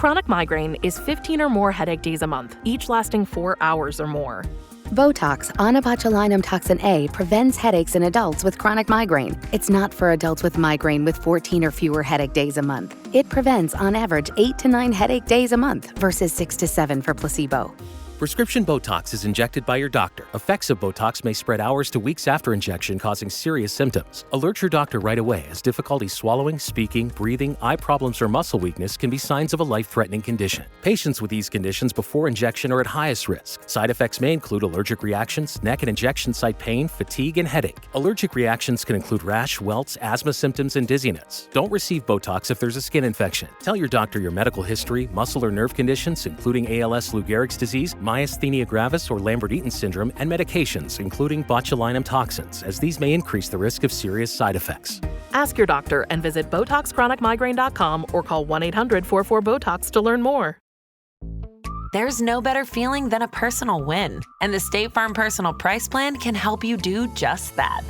Chronic migraine is 15 or more headache days a month, each lasting 4 hours or more. Botox, onabotulinum toxin A, prevents headaches in adults with chronic migraine. It's not for adults with migraine with 14 or fewer headache days a month. It prevents, on average, 8 to 9 headache days a month versus 6 to 7 for placebo. Prescription Botox is injected by your doctor. Effects of Botox may spread hours to weeks after injection, causing serious symptoms. Alert your doctor right away, as difficulty swallowing, speaking, breathing, eye problems, or muscle weakness can be signs of a life-threatening condition. Patients with these conditions before injection are at highest risk. Side effects may include allergic reactions, neck and injection site pain, fatigue, and headache. Allergic reactions can include rash, welts, asthma symptoms, and dizziness. Don't receive Botox if there's a skin infection. Tell your doctor your medical history, muscle or nerve conditions, including ALS, Lou Gehrig's disease, myasthenia gravis, or Lambert-Eaton syndrome, and medications, including botulinum toxins, as these may increase the risk of serious side effects. Ask your doctor and visit BotoxChronicMigraine.com or call 1-800-44-BOTOX to learn more. There's no better feeling than a personal win, and the State Farm Personal Price Plan can help you do just that.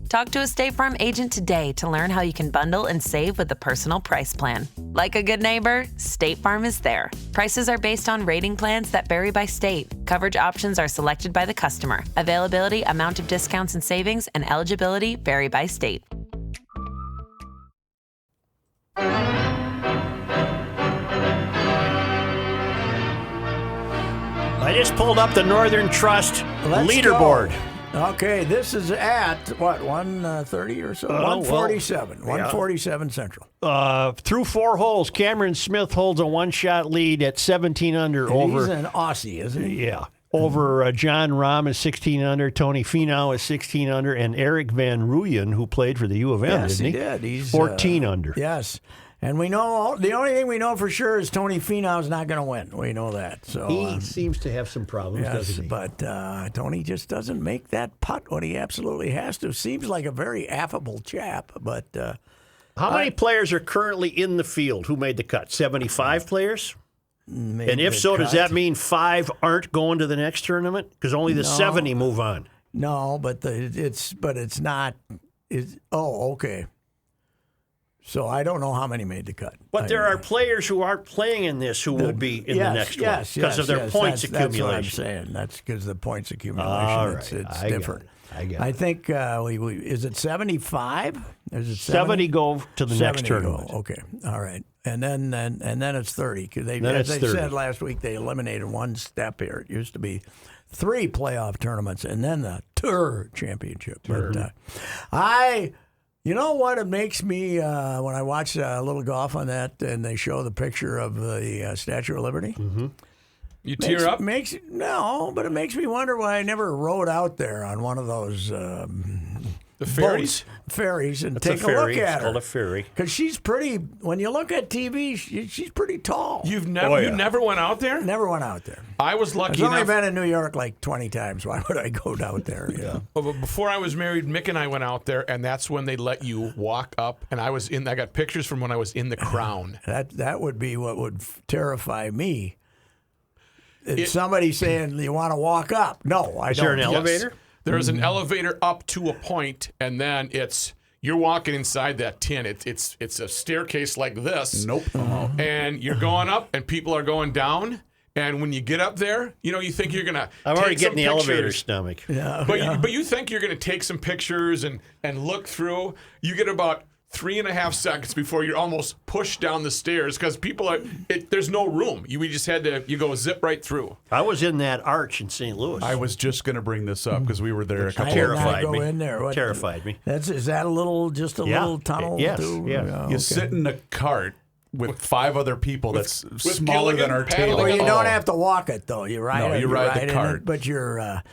Talk to a State Farm agent today to learn how you can bundle and save with the Personal Price Plan. Like a good neighbor, State Farm is there. Prices are based on rating plans that vary by state. Coverage options are selected by the customer. Availability, amount of discounts and savings, and eligibility vary by state. I just pulled up the Northern Trust leaderboard. Go. Okay, this is at, what, 130 or so? 147. 147 Central. Through 4 holes, Cameron Smith holds a one-shot lead at 17 under And over. He's an Aussie, isn't he? Yeah. Over John Rahm is 16 under, Tony Finau is 16 under, and Eric Van Rooyen, who played for the U of M, Yes, didn't he? he did. He's 14 under. Yes. And we know, the only thing we know for sure is Tony Finau's not going to win. We know that. So He seems to have some problems, yes, doesn't he? but Tony just doesn't make that putt when he absolutely has to. Seems like a very affable chap, but How many players are currently in the field who made the cut? 75 players? made And if the so, does cut. that mean 5 aren't going to the next tournament? Because only the 70 move on. No, but it's not. Okay. So I don't know how many made the cut. But there are players who aren't playing in this who will be in the next one because of their points accumulation. That's what I'm saying. That's because of the points accumulation. All right. It's I different. I think is it 75? Is it 70 go to the next 70 tournament. go. Okay, all right, and then it's 30 because Then as it's they 30. said last week, they eliminated one step here. It used to be 3 playoff tournaments and then the Tour Championship. But you know what it makes me when I watch a little golf on that and they show the picture of the Statue of Liberty. Mm-hmm. You tear up? No, but it makes me wonder why I never rode out there on one of those The ferries? ferries and It's take a ferry. look at It's her. called a ferry. Because she's pretty. When you look at TV, she's pretty tall. You never went out there? Never went out there. I was lucky I've only enough. been in New York like 20 times. Why would I go down there? But before I was married, Mick and I went out there, and that's when they let you walk up. And I got pictures from when I was in the Crown. That would be what would terrify me. Somebody saying you want to walk up. No, I don't. Is there an elevator? There is an elevator up to a point, and then you're walking inside that tin. It's a staircase like this. Nope. And you're going up, and people are going down. And when you get up there, you think you're gonna. I'm already take some getting the elevator pictures. stomach. Yeah, But you think you're gonna take some pictures and look through. You get about 3.5 seconds before you're almost pushed down the stairs because people are. There's no room. You go zip right through. I was in that arch in St. Louis. I was just going to bring this up because we were there a I couple did of not terrified go me. in there. What- Terrified me. Is that a little little tunnel? Yes, too? yes. Yeah, You okay. sit in a cart with 5 other people that's smaller Gilligan than our paddling table. Well, you Oh. don't have to walk it though. You ride No, it. you ride the in it, cart. but you're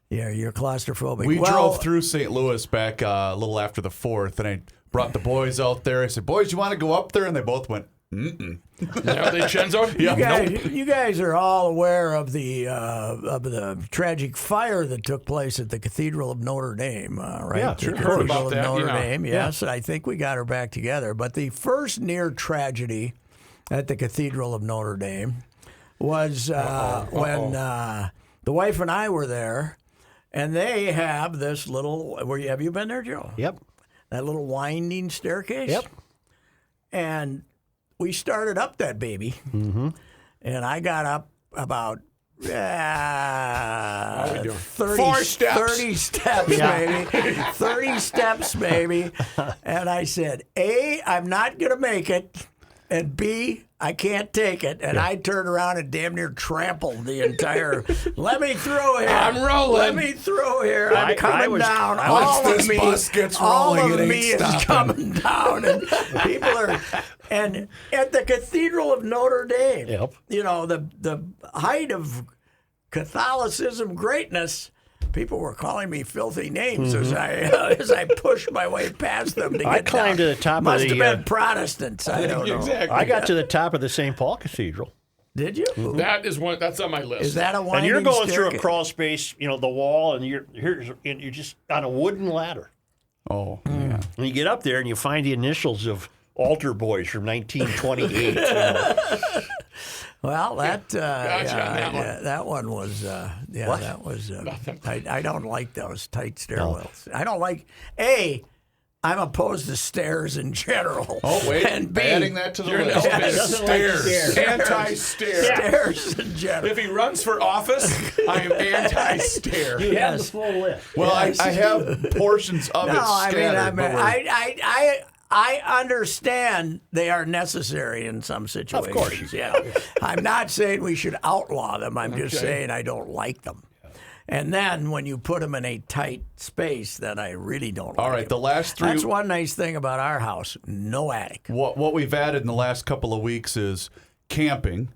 claustrophobic. We Well, drove through St. Louis back a little after the 4th, and I brought the boys out there. I said, "Boys, you want to go up there?" And they both went, "Mm-mm." Yeah, they Chenzo? You guys are all aware of the tragic fire that took place at the Cathedral of Notre Dame, right? Yeah, the sure. Cathedral Heard about of that, Notre yeah. Dame. Yes, I think we got her back together. But the first near tragedy at the Cathedral of Notre Dame was when the wife and I were there, and they have this little. Have you been there, Joe? Yep. That little winding staircase. Yep. And we started up that baby, and I got up about 30 4 steps. 30 steps, baby. 30 steps, baby. And I said, A, I'm not going to make it. And B, I can't take it. And I turned around and damn near trampled the entire. Let me through here. I'm rolling. Let me through here. I'm coming down. Once All of this me, bus gets all rolling, of it ain't me is stopping. coming down, and people are. And at the Cathedral of Notre Dame, Yep. you know, the height of Catholicism greatness. People were calling me filthy names as I pushed my way past them to get I climbed down. to the top of Must the, have been Protestants. I don't know. Exactly. I got to the top of the St. Paul Cathedral. Did you? That is one. That's on my list. Is that a winding And you're going through a staircase? crawl space, you know, the wall, and you're just on a wooden ladder. Oh, yeah. And you get up there and you find the initials of altar boys from 1928. You know. Well, that on that one. that one was that was. I don't like those tight stairwells. I don't like I'm opposed to stairs in general. Oh, wait. And B, Adding that to the You're an list. Elvis. Doesn't like stairs. Anti-stair. stairs in general. If he runs for office, I am anti-stair. You have the Yes. full list. Well, I have portions of it No, I mean, scattered. but we're- I understand they are necessary in some situations. Of course. Yeah. I'm not saying we should outlaw them. I'm just saying I don't like them. And then when you put them in a tight space, then I really don't like All right, them. the last three. That's one nice thing about our house. No attic. What we've added in the last couple of weeks is camping,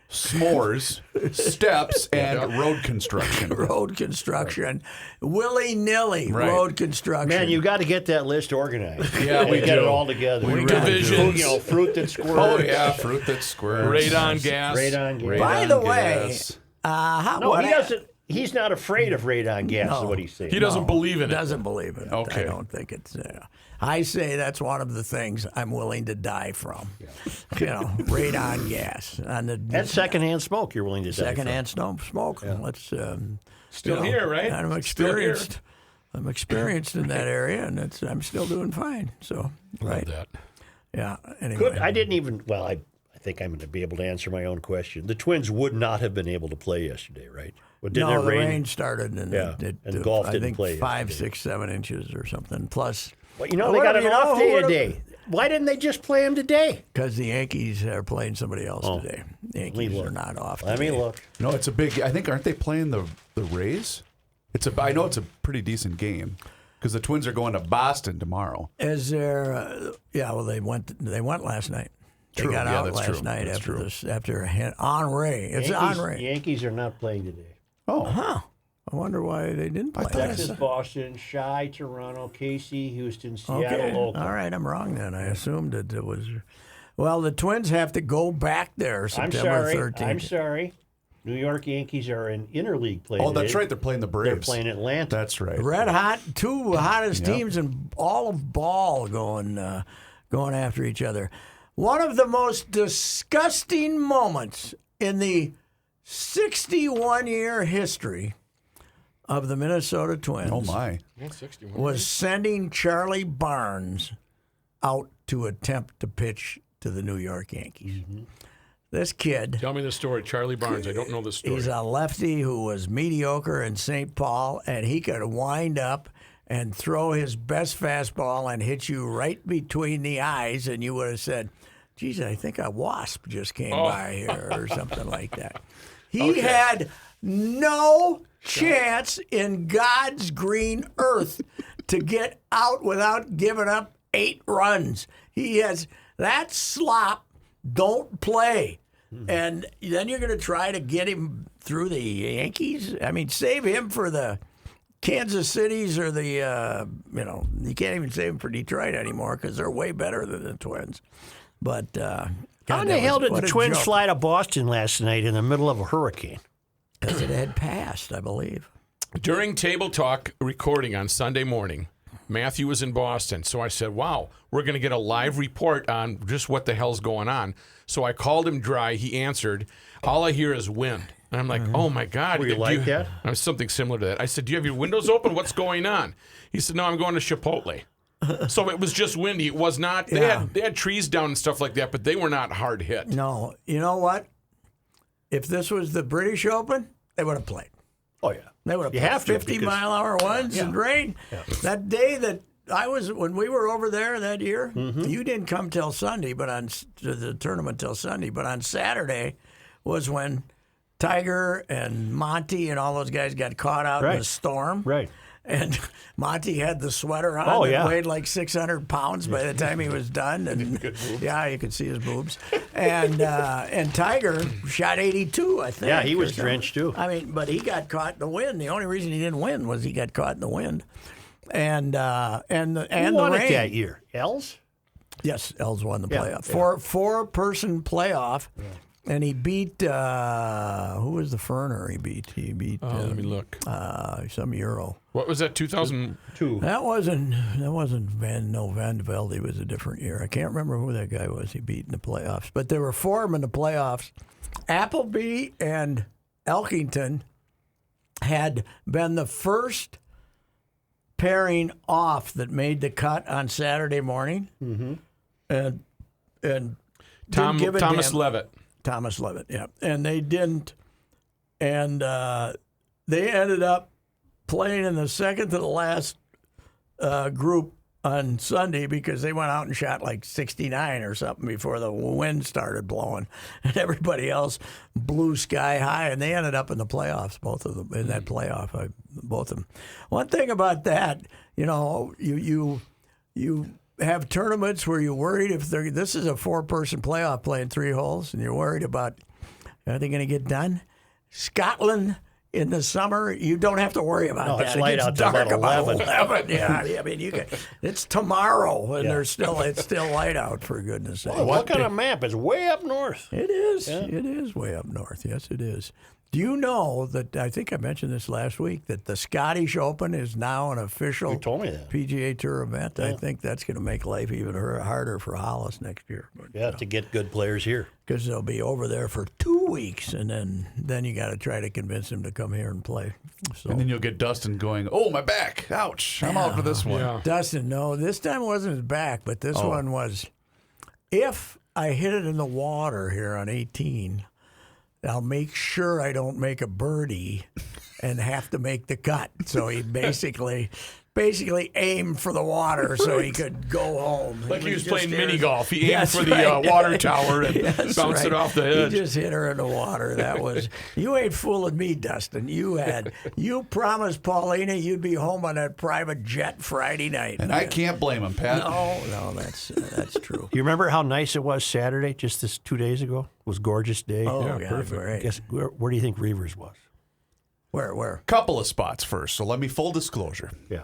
s'mores, steps, and road construction. Road construction. Willy-nilly Right. road construction. Man, you got to get that list organized. Yeah, we get do. it all together. We You really know, do. You know, fruit that squirts. Oh yeah, fruit that squirts. Radon gas. Radon gas. By Radon the way, gas. No, he doesn't. He's not afraid of radon gas, is what he's saying. He doesn't believe in it. doesn't believe in it. Okay. I don't think it's. I say that's one of the things I'm willing to die from. You know, radon gas on the And secondhand smoke, you're willing to die from. secondhand smoke. Let's Still here, right? I'm Still here. experienced. I'm experienced in that area, and I'm still doing fine. So, right, That. yeah. Anyway, Good. I didn't even. Well, I think I'm going to be able to answer my own question. The Twins would not have been able to play yesterday, right? Well, didn't no, it the rain? rain started, and Yeah, it, and golf I didn't think play 5, yesterday. 6, 7 inches or something. Plus, Well, you know, they got an off day today. Why didn't they just play him today? because the Yankees are playing somebody else today. The Yankees look. are not off. Let me today. look. No, it's a big. I think aren't they playing the Rays? I know it's a pretty decent game because the Twins are going to Boston tomorrow. Is there? Yeah. Well, they went last night. They True. got Yeah, out that's last true. night That's after true. this. After Henry. It's Henry. Yankees are not playing today. Oh, I wonder why they didn't play. Texas, Boston, Chi, Toronto, KC, Houston, Seattle, Okay. Oakland. All right, I'm wrong then. I assumed that it was. Well, the Twins have to go back there I'm September sorry. 13th. I'm sorry. New York Yankees are in interleague play. oh, that's today. right. They're playing the They're Braves. playing Atlanta. That's right. Red hot, two hottest Yep. teams in all of ball going after each other. One of the most disgusting moments in the 61-year history of the Minnesota Twins Oh my. was sending Charlie Barnes out to attempt to pitch to the New York Yankees. This kid, Tell me the story. Charlie Barnes. I don't know the story. he's a lefty who was mediocre in St. Paul, and he could wind up and throw his best fastball and hit you right between the eyes, and you would have said, geez, I think a wasp just came by here or something like that. He had no chance in God's green earth to get out without giving up 8 runs. He has that slop. Don't play. And then you're going to try to get him through the Yankees? I mean, save him for the Kansas Cities or the, you can't even save him for Detroit anymore because they're way better than the Twins. But How in the hell did the Twins fly to Boston last night in the middle of a hurricane? Because it had passed, I believe. During Table Talk recording on Sunday morning, Matthew was in Boston. So I said, wow, we're going to get a live report on just what the hell's going on. So I called him dry. He answered. All I hear is wind. And I'm like, oh, my God. Were you like that? I was something similar to that. I said, do you have your windows open? What's going on? He said, no, I'm going to Chipotle. So it was just windy. It was not. They had trees down and stuff like that, but they were not hard hit. No, you know what? If this was the British Open, they would have played. Oh, yeah. They would You have have played to, 50-mile-hour winds and rain. Yeah. That day that when we were over there that year, you didn't come till Sunday, to the tournament till Sunday. But on Saturday was when Tiger and Monty and all those guys got caught out in the storm. Right. And Monty had the sweater on that weighed like 600 pounds by the time he was done. And yeah, you could see his boobs. And Tiger shot 82, I think. Yeah, he was drenched too. I mean, but he got caught in the wind. The only reason he didn't win was he got caught in the wind. And the won rain. It that year? Els? Yes, Els won the playoff. Four-person playoff. Yeah. And he beat, who was the Ferner he beat? He beat, let me look. Some Euro. What was that, 2002? That wasn't Van de Velde. It was a different year. I can't remember who that guy was he beat in the playoffs. But there were 4 of them in the playoffs. Appleby and Elkington had been the first pairing off that made the cut on Saturday morning. Mm-hmm. And Thomas Levitt. Thomas Levitt, yeah. And they didn't. And they ended up playing in the second to the last group on Sunday because they went out and shot like 69 or something before the wind started blowing. And everybody else blew sky high. And they ended up in the playoffs, both of them, in that playoff, both of them. One thing about that, you have tournaments where you're worried this is a 4-person playoff playing 3 holes, and you're worried about, are they going to get done? Scotland in the summer, you don't have to worry about that. It's light out till about 11. Yeah, I mean, it's tomorrow, and it's still light out, for goodness sake. Well, look on a map. It's way up north. It is. Yeah. It is way up north. Yes, it is. Do you know that, I think I mentioned this last week, that the Scottish Open is now an official PGA Tour event? Yeah. I think that's going to make life even harder for Hollis next year. But, to get good players here. Because they'll be over there for 2 weeks, and then you got to try to convince them to come here and play. So. And then you'll get Dustin going, oh, my back, ouch, I'm out for this one. Yeah. Dustin, no, this time wasn't his back, but this one was, if I hit it in the water here on 18, I'll make sure I don't make a birdie and have to make the cut. So he basically aimed for the water so he could go home. Like he was playing mini golf. He aimed for the water tower and bounced it off the edge. He just hit her in the water. That was, you ain't fooling me, Dustin. You promised Paulina you'd be home on that private jet Friday night. And I can't blame him, Pat. No, that's true. You remember how nice it was Saturday, just this 2 days ago? It was a gorgeous day. Oh, yeah, perfect. Great. Guess, where do you think Reavers was? Where? Couple of spots first. So let me full disclosure. Yeah.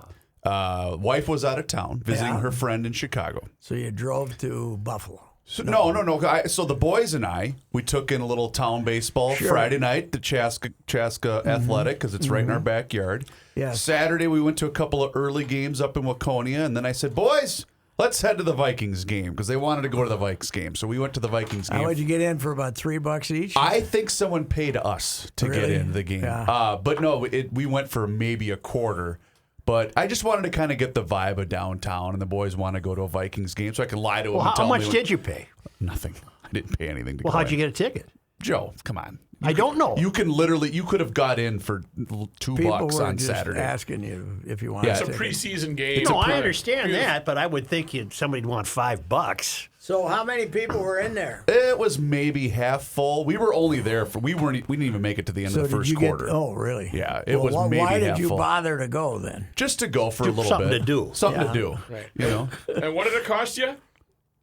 Wife was out of town visiting her friend in Chicago. So you drove to Buffalo? So, no. So the boys and I, we took in a little town baseball Friday night, the Chaska Athletic, because it's right in our backyard. Yes. Saturday, we went to a couple of early games up in Waconia, and then I said, boys, let's head to the Vikings game, because they wanted to go to the Vikes game. So we went to the Vikings game. How would you get in for about $3 each? I think someone paid us to get in the game. Yeah. But no, we went for maybe a quarter. But I just wanted to kind of get the vibe of downtown, and the boys want to go to a Vikings game, so I can lie to them and tell them. How much did you pay? Nothing. I didn't pay anything to go how'd in. you get a ticket? Joe, come on. I don't know. You could have got in for $2 on Saturday. Asking you if you want. It's a preseason game. No, I understand that, but I would think somebody'd want $5. So how many people were in there? It was maybe half full. We were only there we didn't even make it to the end of the first quarter. Oh, really? Yeah, it was maybe half full. Why did you bother to go then? Just to go for a little something bit. To do. Something to do. Right. You know. And what did it cost you?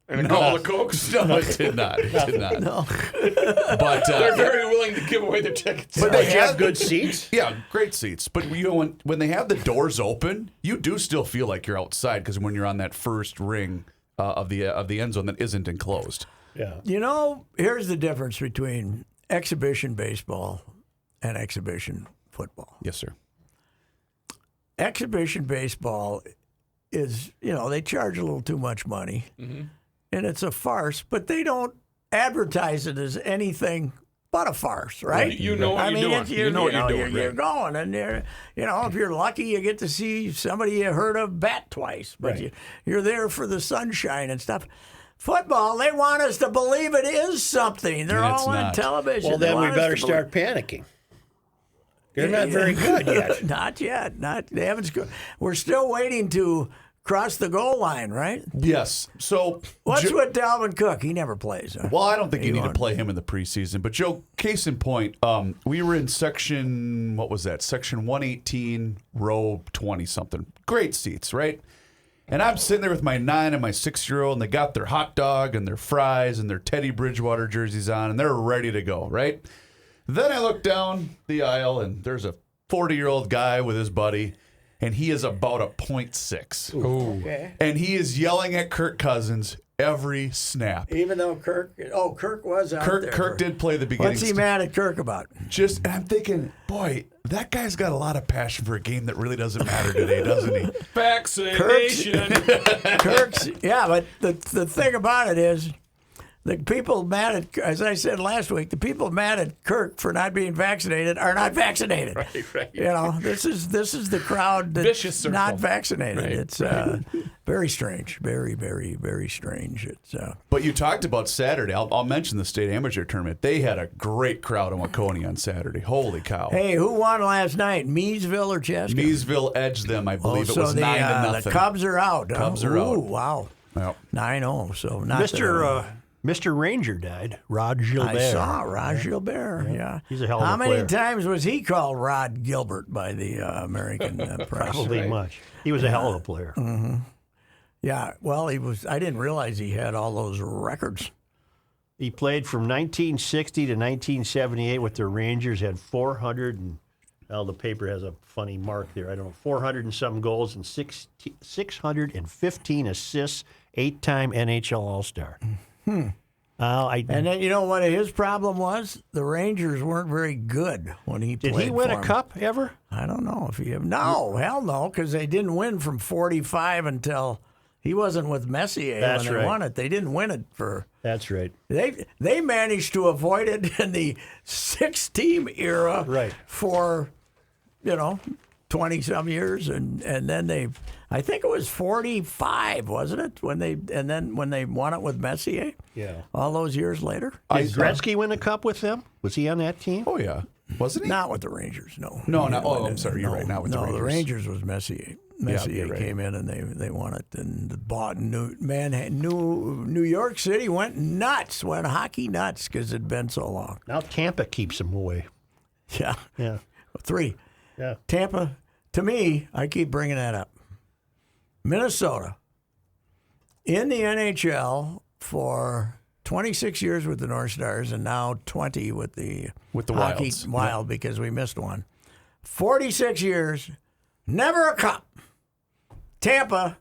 And a couple of Cokes? No, it did not. It did not. No. But they're very willing to give away their tickets. But they have good seats? Yeah, great seats. But when they have the doors open, you do still feel like you're outside, because when you're on that first ring of the end zone that isn't enclosed. Yeah. Here's the difference between exhibition baseball and exhibition football. Yes, sir. Exhibition baseball is, they charge a little too much money, and it's a farce, but they don't advertise it as anything but a farce, right? You know what you're doing. It's, You know what you're doing, You're right. going, and if you're lucky, you get to see somebody you heard of bat twice, but you're there for the sunshine and stuff. Football, they want us to believe it is something. They're And it's all on not. television. Well, They then we want us better to start panicking. They're not very good yet. Not yet. They haven't scored. We're still waiting to cross the goal line, right? Yes. So What's with Dalvin Cook? He never plays. Huh? Well, I don't think you need to play him in the preseason. But, Joe, case in point, we were in section 118, row 20-something. Great seats, right? And I'm sitting there with my 9 and my 6-year-old, and they got their hot dog and their fries and their Teddy Bridgewater jerseys on, and they're ready to go, right? Then I look down the aisle, and there's a 40-year-old guy with his buddy, and he is about a .6. Okay. And he is yelling at Kirk Cousins every snap. Even though Kirk was out there. Kirk did play the beginning. What's he mad at Kirk about? And I'm thinking, boy, that guy's got a lot of passion for a game that really doesn't matter today, doesn't he? Vaccination. Kirk's, yeah, but the thing about it is, the people mad at, as I said last week, the people mad at Kirk for not being vaccinated are not vaccinated. Right. This is the crowd that's Vicious circle. not vaccinated. Right. It's very strange, very, very, very strange. It's But you talked about Saturday. I'll mention the state amateur tournament. They had a great crowd in Waconia on Saturday. Holy cow. hey, who won last night? Meadville or Cheska? Meadville edged them, I believe. so it was 9-0. the Cubs are out. huh? Cubs are out. Ooh, wow. Yep. 9-0. So not Mr. Ranger died. Rod Gilbert. I saw Rod Gilbert. Yeah. He's a hell of a How many player. times was he called Rod Gilbert by the American press? Probably much. He was a hell of a player. Yeah. Well, he was. I didn't realize he had all those records. He played from 1960 to 1978 with the Rangers. Had 400 and the paper has a funny mark there. I don't know, 400 and some goals and 615 assists. 8-time NHL All-Star. And then you know what his problem was? The Rangers weren't very good when he Did played. he win for a him. cup ever? I don't know if he. No, hell no, because they didn't win from 45 until he wasn't with Messier That's when they right. won it. They didn't win it for. That's right. They managed to avoid it in the 6-team era Right. for 20-some years, and then I think it was 45, wasn't it? When they won it with Messier. Yeah. All those years later. Did Gretzky win a cup with them? Was he on that team? Oh, yeah. Wasn't he? Not with the Rangers, no. No, not. He Oh, won I'm it. sorry. You're right. Not with the Rangers. No, the Rangers was Messier. Messier you're right. came in and they won it, and bought New York City went hockey nuts because it'd been so long. Now Tampa keeps him away. Yeah, Yeah. 3. Yeah. Tampa. To me, I keep bringing that up. Minnesota in the NHL for 26 years with the North Stars, and now 20 with the Hockey Wilds. Wild because we missed one. 46 years, never a cup. Tampa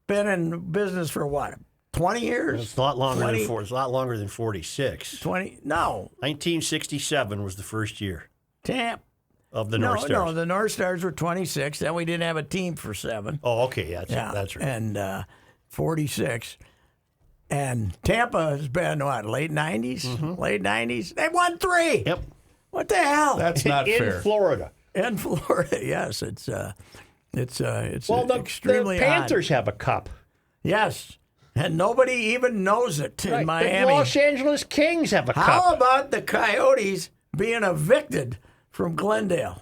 been in business for what? 20 years? It's a lot longer 20 than It's a lot longer than 46. 20? No, 1967 was the first year Tampa. of the North Stars. No, the North Stars were 26. Then we didn't have a team for 7. Oh, okay. That's right. And 46. And Tampa has been, what, late 90s? Mm-hmm. Late 90s? They won 3. Yep. What the hell? That's not In fair. Florida. In Florida, yes. It's Well, the extremely Panthers have a cup. odd. Yes. And nobody even knows it in Right. Miami. The Los Angeles Kings have a How cup. about the Coyotes being evicted from Glendale?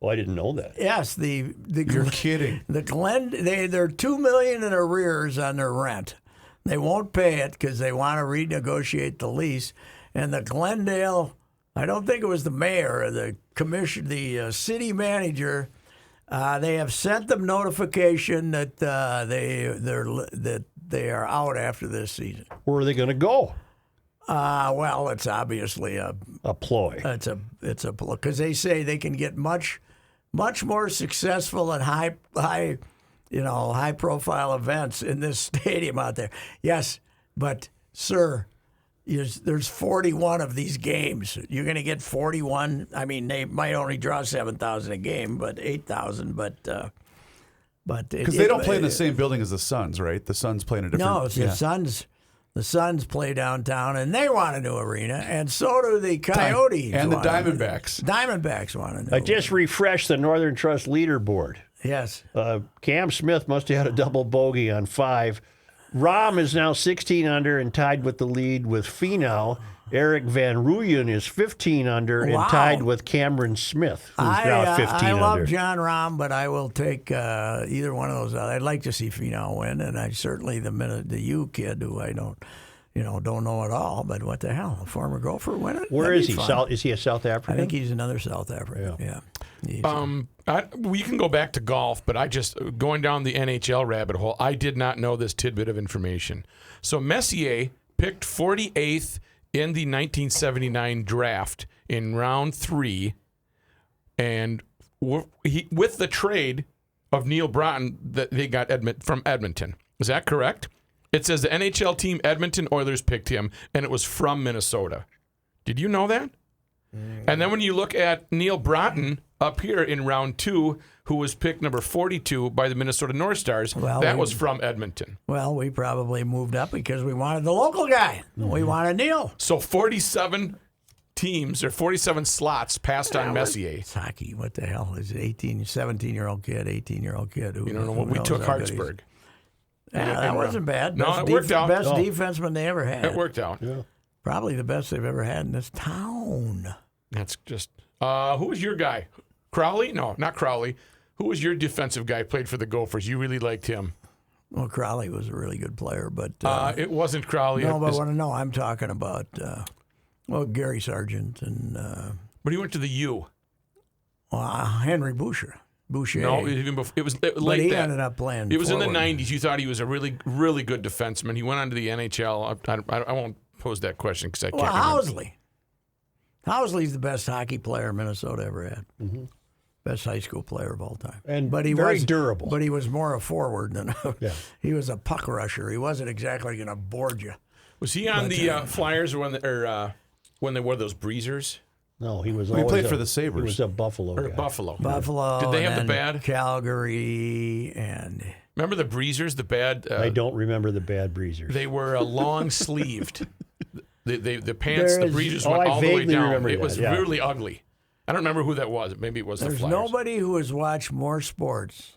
Oh, I didn't know that. Yes, You're kidding. they're $2 million in arrears on their rent. They won't pay it because they want to renegotiate the lease. And the Glendale, I don't think it was the mayor or the commission, the city manager. They have sent them notification that they are out after this season. Where are they going to go? Well, it's obviously A ploy. it's a because they say they can get much more successful and high profile events in this stadium out there. Yes, but sir, there's 41 of these games. You're going to get 41. I mean, they might only draw 7,000 a game, but 8,000. But Because they don't play in the same building as the Suns, right? The Suns play in a different. No, it's the Suns. The Suns play downtown, and they want a new arena, and so do the Coyotes. And the want a- Diamondbacks. Diamondbacks want a new I just refreshed the Northern Trust leaderboard. Yes. Cam Smith must have had a double bogey on 5. Rahm is now 16 under and tied with the lead with Finau. Eric Van Rooyen is 15 under and Wow. tied with Cameron Smith, who's now 15 I love under. John Rahm, but I will take either one of those. I'd like to see Finau win, and I certainly the U kid who I don't know at all. But what the hell, a former golfer win it? Where That'd is be he? fun. Is he a South African? I think he's another South African. Yeah. We can go back to golf, but going down the NHL rabbit hole, I did not know this tidbit of information. So Messier picked 48th in the 1979 draft in round 3, and with the trade of Neil Broughton that they got from Edmonton. Is that correct? It says the NHL team Edmonton Oilers picked him, and it was from Minnesota. Did you know that? And then when you look at Neil Broughton up here in round 2, who was picked number 42 by the Minnesota North Stars, that was from Edmonton. Well, we probably moved up because we wanted the local guy. We wanted Neil. So 47 teams or 47 slots passed on Messier. It's hockey. What the hell is it? 17-year-old kid, 18-year-old kid. You don't know what we took Hartsburg. Yeah, that wasn't bad. No, it worked out. Best defenseman they ever had. It worked out. Yeah. Probably the best they've ever had in this town. That's just. Who was your guy? Crowley? No, not Crowley. Who was your defensive guy? Played for the Gophers. You really liked him. Well, Crowley was a really good player, but It wasn't Crowley. no. But I'm talking about Gary Sargent and But he went to the U. Henry Boucher. No, even before, it was but late. he that. ended up playing. It was in the forward. 90s. You thought he was a really, really good defenseman. He went on to the NHL. I won't pose that question because I can't remember. Housley's the best hockey player Minnesota ever had. Mm-hmm. Best high school player of all time. And but he very was durable. But he was more a forward than Yeah. he was a puck rusher. He wasn't exactly going to board you. Was he on the Flyers or when they wore those breezers? No, he was. He always played a- for the Sabres. He was a Buffalo Or guy. Buffalo? Buffalo. Did they have and the bad? Calgary and Remember the breezers? The bad. I don't remember the bad breezers. They were long sleeved. The pants, There the is- breezers Oh, went I all the way vaguely down. remember It was that, yeah. really ugly. I don't remember who that was. Maybe it was the there's Flyers. nobody who has watched more sports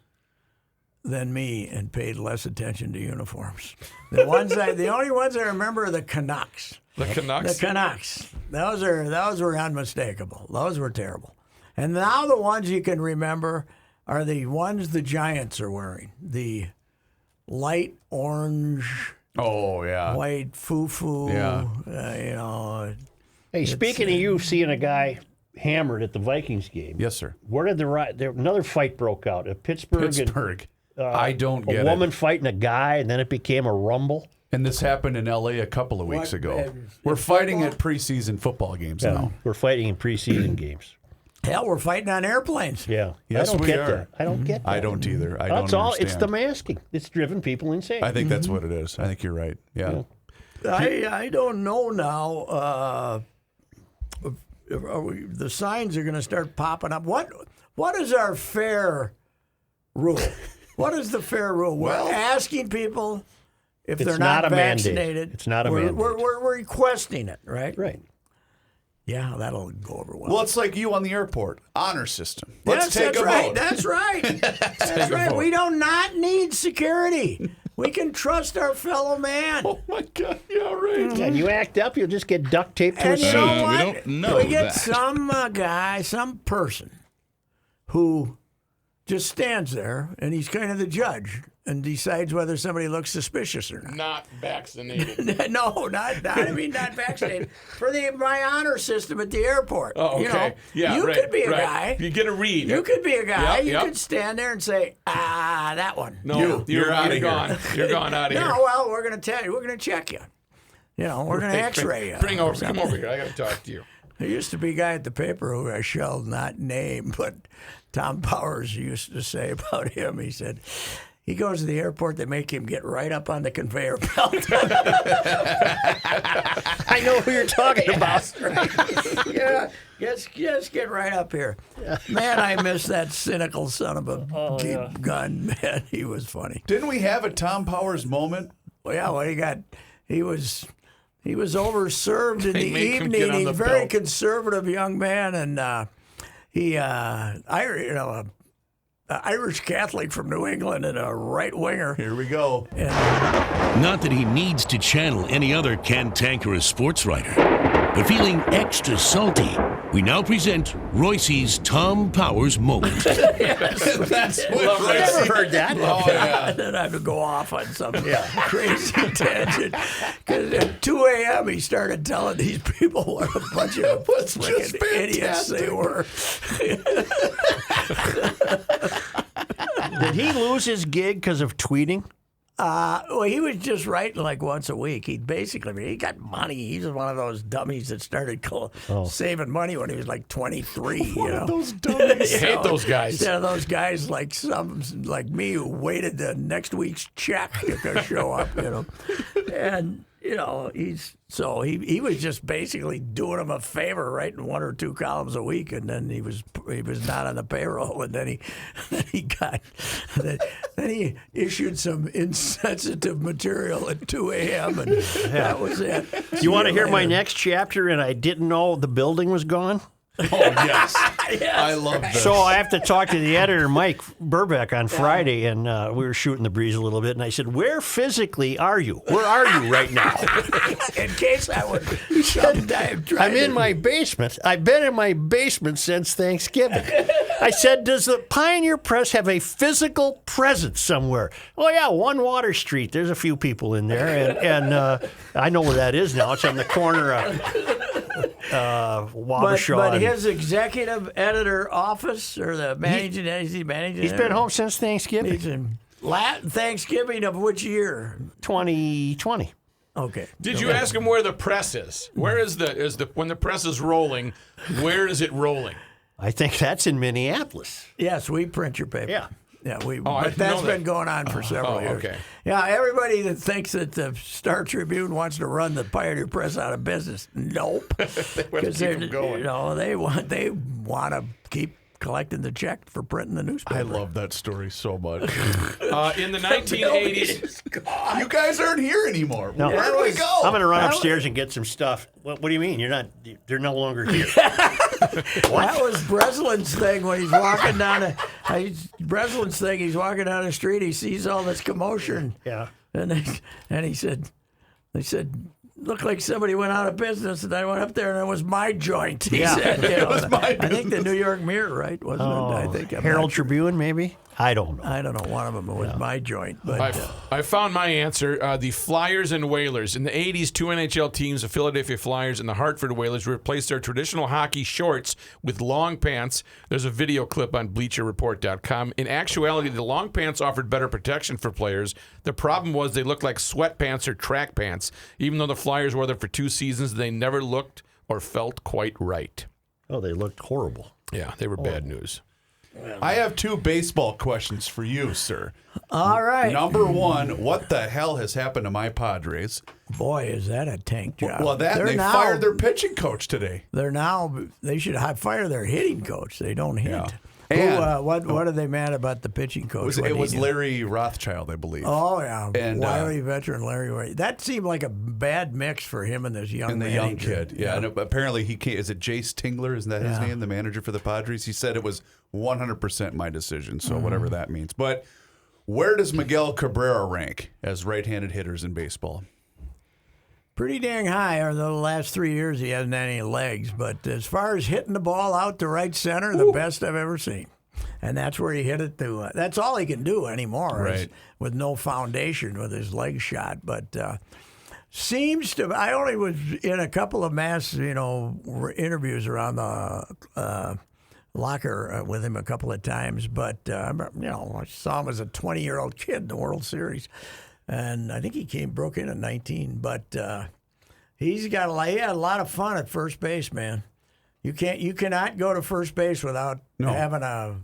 than me and paid less attention to uniforms. The only ones I remember are the Canucks. The Canucks. The Canucks. Those were unmistakable. Those were terrible. And now the ones you can remember are the ones the Giants are wearing. The light orange, Oh, yeah. white foo-foo. Yeah. Hey, speaking of you seeing a guy hammered at the Vikings game, Yes, sir. where did another fight broke out at Pittsburgh? Pittsburgh. And, I don't a get woman it. fighting a guy, and then it became a rumble. And this happened in L.A. a couple of weeks ago. We're fighting at preseason football games now. We're fighting in preseason games. Hell, we're fighting on airplanes. Yeah, Yes, I don't we get are. that. I don't get that. I don't either. I That's don't all. It's understand. the masking. It's driven people insane. I think that's what it is. I think you're right. Yeah. I don't know now. The signs are going to start popping up. What is our fair rule? What is the fair rule? We're asking people if It's they're not not a mandate. vaccinated. It's not a we're, mandate. We're requesting it, right? Right. Yeah, that'll go over well. Well, it's like you on the airport. Honor system. Let's Yes, take that's a right. vote. That's right. That's a right. vote. We do not need security. We can trust our fellow man. Oh, my God. Yeah, right. Yeah, and you act up, you'll just get duct taped to a And you seat. know what? don't know we get that. some guy, some person who just stands there and he's kind of the judge and decides whether somebody looks suspicious or not. Not vaccinated. No, not vaccinated. For my honor system at the airport. Oh, okay. You know, Yeah, you right, could be a right. guy. You get a read. You could be a guy. Yep, you yep. could stand there and say, that one. No, You're outta here. gone. You're gone out of here. No, well, we're going to tell you. We're going to check you. You know, we're going to X-ray you. Come over here. I got to talk to you. There used to be a guy at the paper who I shall not name, but Tom Powers used to say about him, he said, he goes to the airport, they make him get right up on the conveyor belt. I know who you're talking about. Yeah, just get right up here. Man, I miss that cynical son of a gun. Man, he was funny. Didn't we have a Tom Powers moment? Well, yeah, well, he got he was overserved in They the make him get evening. on He's the a very belt. conservative young man, and Irish Catholic from New England and a right winger. Here we go. Not that he needs to channel any other cantankerous sports writer, but feeling extra salty, we now present Royce's Tom Powers moment. That's what I never heard that. Oh, yeah. And then I have to go off on some crazy tangent. Because at 2 a.m. he started telling these people what a bunch of freaking idiots they were. Did he lose his gig because of tweeting? Well, he was just writing like once a week. He got money. He's one of those dummies that started saving money when he was like 23. You know? Those dummies. I hate those guys. Instead of those guys like me who waited the next week's check to show up, you know. And you know, he was just basically doing him a favor, writing 1 or 2 columns a week, and then he was not on the payroll, and then he issued some insensitive material at 2 a.m. and that was it. You want to hear my next chapter? And I didn't know the building was gone. Oh, yes. I love this. So I have to talk to the editor, Mike Burbeck, on Friday, and we were shooting the breeze a little bit. And I said, "Where physically are you? Where are you right now?" In case I would sometime try I'm in my basement. I've been in my basement since Thanksgiving. I said, "Does the Pioneer Press have a physical presence somewhere?" Oh yeah, 1 Water Street. There's a few people in there, and I know where that is now. It's on the corner of Wabasha. But his executive editor office or the managing editor, He's been home since Thanksgiving. He's in Thanksgiving of which year? 2020. Okay. Did you ask him where the press is? Where is the when the press is rolling? Where is it rolling? I think that's in Minneapolis. Yes, we print your paper. Yeah. Yeah, I but didn't that's know been that. going on for several years. Okay. Yeah, everybody that thinks that the Star Tribune wants to run the Pioneer Press out of business, nope. Because keep 'em going. You know, they want to keep collecting the check for printing the newspaper. I love that story so much. In the 1980s, You guys aren't here anymore. No. Where do we go? I'm going to run upstairs and get some stuff. What do you mean? They're no longer here. That was Breslin's thing when he's walking down he's walking down the street, he sees all this commotion. Yeah. And he said, looked like somebody went out of business, and I went up there, and it was my joint. He said, you know, I think the New York Mirror, right? Wasn't it? I think Herald Tribune, maybe? I don't know. I don't know. One of them was my joint, but I found my answer. The Flyers and Whalers. In the 80s, 2 NHL teams, the Philadelphia Flyers and the Hartford Whalers, replaced their traditional hockey shorts with long pants. There's a video clip on BleacherReport.com. In actuality, the long pants offered better protection for players. The problem was they looked like sweatpants or track pants. Even though the Flyers wore them for 2 seasons, they never looked or felt quite right. Oh, they looked horrible. Yeah, they were bad news. I have 2 baseball questions for you, sir. all right. Number 1, what the hell has happened to my Padres? Boy, is that a tank job. Well, they fired their pitching coach today. They should fire their hitting coach. They don't hit. Yeah. Who, And- what are they mad about the pitching coach? It was Larry Rothschild, I believe. Oh yeah, And, wily veteran Larry White. That seemed like a bad mix for him and this young And the young manager. kid. Yeah. And apparently he can't. Is it Jace Tingler? Isn't that his name? The manager for the Padres? He said it was 100% my decision. So whatever that means. But where does Miguel Cabrera rank as right-handed hitters in baseball? Pretty dang high. Or the last 3 years he hasn't had any legs, but as far as hitting the ball out to right center, the best I've ever seen. And that's where he hit it to. That's all he can do anymore, is Right. with no foundation with his leg shot. But seems to. I only was in a couple of mass, interviews around the locker with him a couple of times. But I saw him as a 20-year-old kid in the World Series, and I think he broke in at 19. But he had a lot of fun at first base, man. You cannot go to first base without having a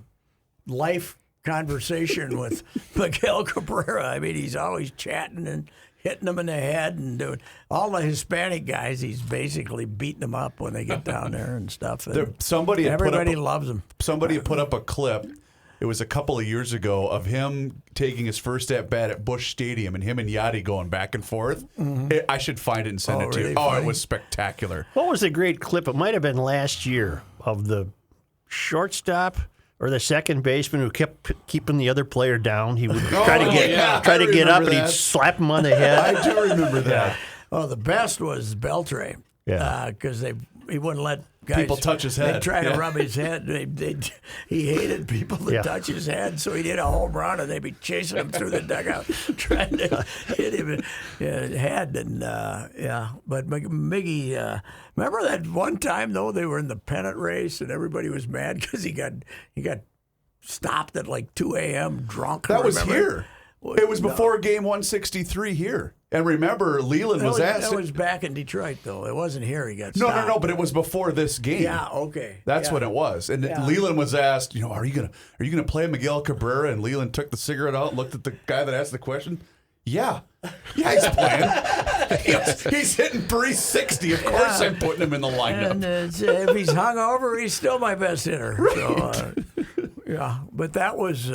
life conversation with Miguel Cabrera. I mean, he's always chatting and hitting them in the head and doing all the Hispanic guys. He's basically beating them up when they get down there and stuff. And Somebody had everybody loves him. Somebody had put up a clip. It was a couple of years ago of him taking his first at bat at Busch Stadium and him and Yachty going back and forth. I should find it and send it to you. really Oh, funny? it was spectacular. What was the great clip? It might have been last year of the shortstop or the second baseman who kept keeping the other player down. He would try to get yeah. try to I get up, remember and he'd that. slap him on the head. I do remember that. Oh, the best was Beltray. Yeah. Because he wouldn't let guys, People touch his head. They'd try to Yeah. rub his head. He hated people to Yeah. touch his head, so he'd hit a home run, and they'd be chasing him through the dugout, trying to hit him in the head. And but Miggy, remember that one time though they were in the pennant race, and everybody was mad because he got stopped at like 2 a.m. drunk. That was remember? here. It was before game 163 here. And remember, Leland was asked. That was back in Detroit, though. It wasn't here. He got No, stopped. but it was before this game. Yeah, okay. That's Yeah. what it was. And Yeah. Leland was asked, are you gonna play Miguel Cabrera? And Leland took the cigarette out, looked at the guy that asked the question. Yeah, he's playing. he's hitting 360. Of course, I'm putting him in the lineup. And if he's hungover, he's still my best hitter. So, yeah, but that was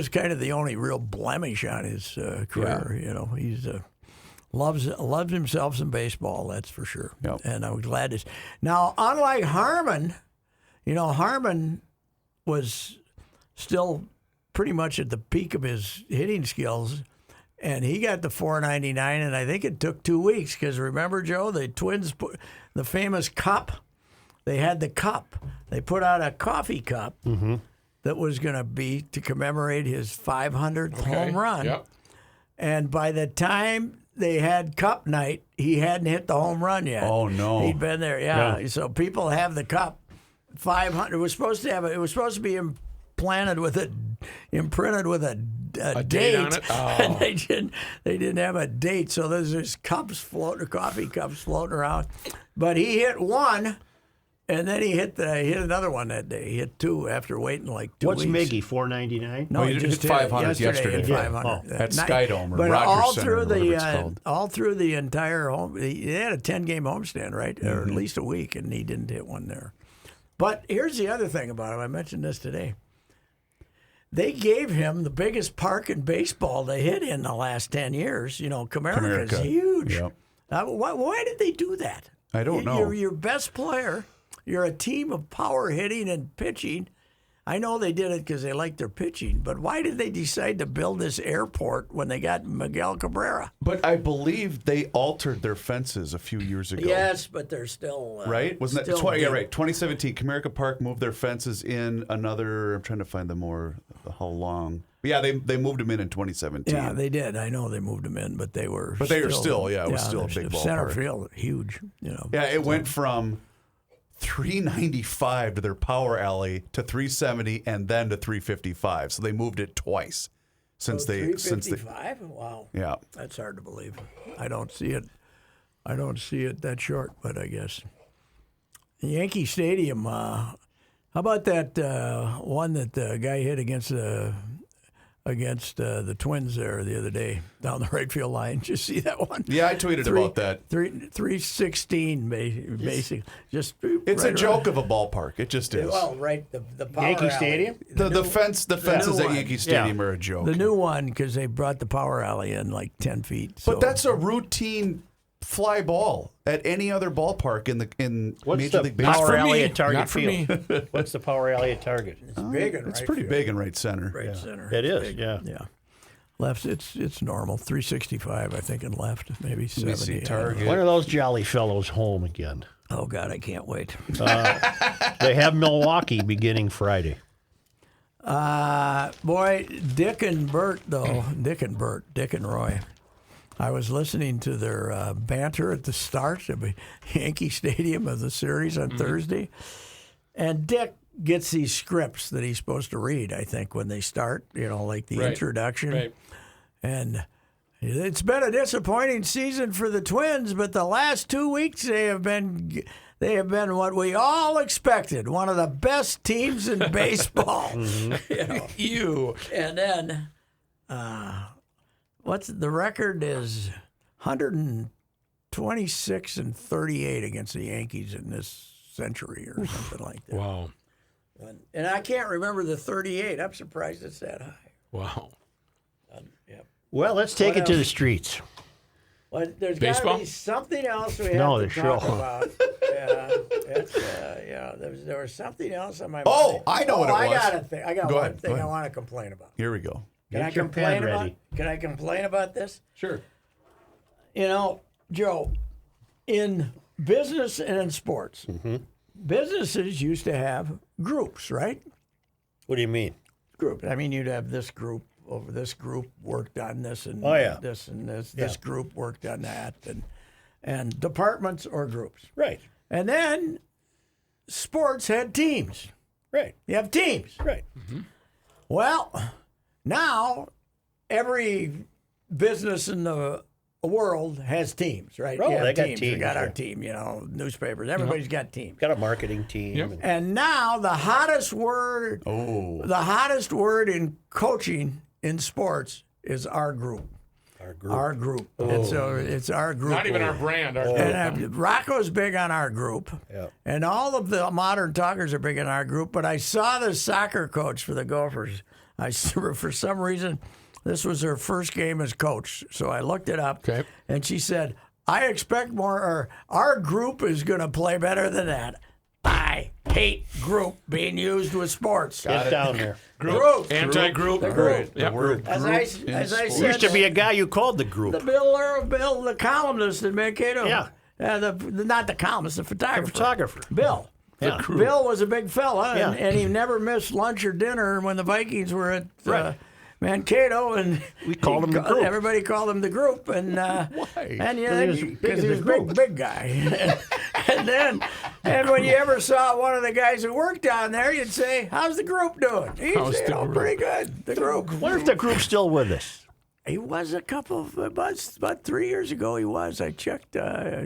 kind of the only real blemish on his career. You know, he's loves himself some baseball. That's for sure. Yep. And I'm glad to. Now, unlike Harmon, Harmon was still pretty much at the peak of his hitting skills. And he got the 499, and I think it took 2 weeks because remember, Joe, the Twins put the famous cup. They had the cup. They put out a coffee cup that was going to be to commemorate his 500th home run. Yep. And by the time they had cup night, he hadn't hit the home run yet. Oh, no. He'd been there, yeah. So people have the cup. 500. It was supposed to be imprinted with a date on it? Oh. And they didn't have a date, so there's this coffee cups floating around. But he hit one, and then he hit another one that day. He hit two after waiting like 2 weeks. What's Miggy, 499? No, he he hit just 500 yesterday. 500 At Skydome or but Rogers Center, or whatever it's called. all through the entire home, he had a 10-game homestand, right, or at least a week, and he didn't hit one there. But here's the other thing about him. I mentioned this today. They gave him the biggest park in baseball to hit in the last 10 years. Comerica's Comerica. huge. Yep. Why did they do that? I don't know. You're your best player. You're a team of power hitting and pitching. I know they did it because they liked their pitching, but why did they decide to build this airport when they got Miguel Cabrera? But I believe they altered their fences a few years ago. Yes, but they're still Right? Wasn't that still big. right? 2017, Comerica Park moved their fences in another. I'm trying to find how long. But yeah, they moved them in 2017. Yeah, they did. I know they moved them in, but they were. But they were still, it was still a big center ballpark. field, huge. Yeah, it went from 395 to their power alley to 370 and then to 355. So they moved it twice since they 355. Wow. Yeah. That's hard to believe. I don't see it that short, but I guess Yankee Stadium. How about that one that the guy hit against the Twins there the other day down the right field line? Did you see that one? Yeah, I tweeted about that. 316 basically. Just It's right a joke of a ballpark. It just is. Well, right, the power Yankee alley. Stadium? The fences at one. Yankee Stadium are a joke. The new one, because they brought the power alley in like 10 feet. So. But that's a routine fly ball at any other ballpark in What's Major the League Baseball. power for alley me. at Target Not for me. Field? What's the power alley at Target? It's big in It's right pretty field. big in right center. Right center. It is, Big. yeah. Yeah. Left, it's normal. 365, I think, in left. Maybe 70. see, I don't Target. know. When are those jolly fellows home again? Oh, God, I can't wait. They have Milwaukee beginning Friday. Boy, Dick and Roy. I was listening to their banter at the start of Yankee Stadium of the series on Thursday. And Dick gets these scripts that he's supposed to read, I think, when they start, like the Right. introduction. Right. And it's been a disappointing season for the Twins, but the last 2 weeks they have been what we all expected, one of the best teams in baseball. And then, what's the record is 126-38 against the Yankees in this century or something like that. Wow. And I can't remember the 38. I'm surprised it's that high. Wow. Well, let's take it to the streets. Well, there's got to Baseball? be something else we have No, to the talk show. about. There was something else on my mind. Oh, I know what it I was. got a thing. I got Go one ahead, thing go I ahead. want to complain about. Here we go. Can I Get your complain pen about? ready. Can I complain about this? Sure. You know, Joe, in business and in sports, businesses used to have groups, right? What do you mean? Group. I mean, you'd have this group over this group worked on this and Oh, yeah. this and this. This group worked on that, and departments or groups. Right. And then sports had teams. Right. You have teams. Right. Well, now every business in the world has teams, right? Oh, You have they got We teams, got our yeah. team, newspapers. Everybody's got teams. Got a marketing team. And now the hottest word in coaching in sports is our group. Our group. And so it's our group. Not even our brand. Our And Rocco's big on our group. Yeah. And all of the modern talkers are big on our group. But I saw the soccer coach for the Gophers. For some reason, this was her first game as coach. So I looked it up. Okay. And she said, I expect more, or our group is going to play better than that. I hate group being used with sports. Get down there. Group. Anti-group. The group. Yep. As I said, Used to be a guy you called the group. the Bill, the columnist in Mankato. Yeah. Not the columnist, the photographer. Photographer. Bill. Yeah. Bill was a big fella, Yeah. and he never missed lunch or dinner when the Vikings were at Mankato, and We called him the group. Everybody called him the group, and and yeah, He was big because as he the was group. big guy. and when you ever saw one of the guys who worked down there, you'd say, "How's the group doing?" He'd How's say, the group? "Pretty good." The group. Wonder if the group's still with us. He was a couple of about 3 years ago. He was. I checked.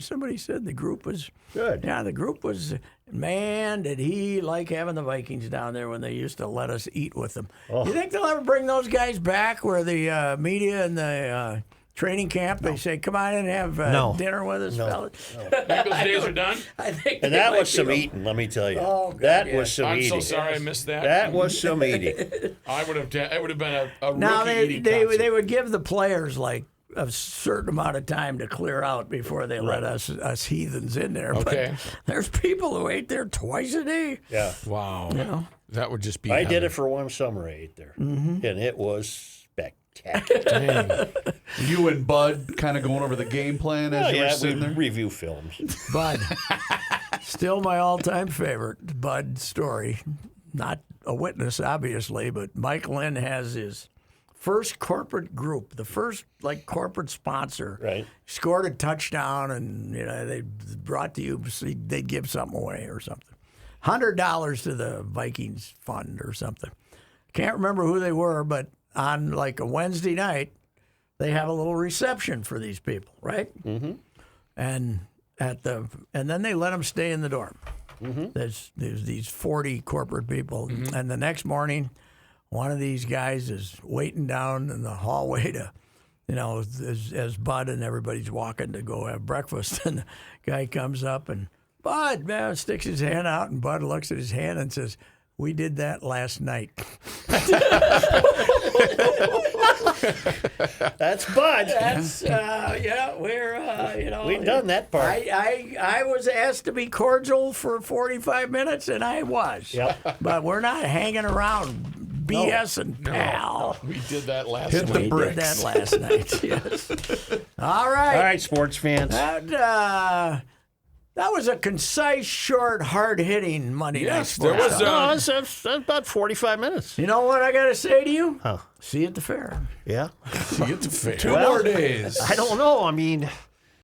Somebody said the group was Good. Yeah, the group was. Man, did he like having the Vikings down there when they used to let us eat with them? You think they'll ever bring those guys back? Where the media and the training camp they say, "Come on in and have No. dinner with us, fellas." Think those days are done? I think And they that might was be some going- eating, let me tell you. Oh, God, that yeah. was some I'm eating. so sorry I missed that. That was some eating. I would have. It would have been a Now rookie they eating concert. they would give the players like a certain amount of time to clear out before they let us heathens in there. Okay. But there's people who ate there twice a day. Yeah. Wow. That would just be. I did heaven. it for one summer I ate there. Mm-hmm. And it was spectacular. You and Bud kind of going over the game plan as you were we sitting there? review films. Bud, still my all-time favorite Bud story. Not a witness, obviously, but Mike Lynn has his first corporate group, the first like corporate sponsor. Right. Scored a touchdown, and they brought to you. So they'd give something away or something. $100 to the Vikings fund or something. Can't remember who they were, but on like a Wednesday night, they have a little reception for these people, right? Mm-hmm. And then they let them stay in the dorm. Mm-hmm. There's these 40 corporate people, and the next morning, one of these guys is waiting down in the hallway to, as Bud and everybody's walking to go have breakfast, and the guy comes up and Bud, man, sticks his hand out, and Bud looks at his hand and says, "We did that last night." That's Bud. That's we're We've done that part. I was asked to be cordial for 45 minutes, and I was. Yep. But we're not hanging around BS pal. We did that last Hit night. the We bricks. did that last night. Yes. All right. All right, sports fans. That was a concise, short, hard-hitting Monday night Yes, there sports was. talk. No, that's about 45 minutes. You know what I got to say to you? Huh. See you at the fair. Yeah. See you at the fair. 2 more days. I don't know. I mean,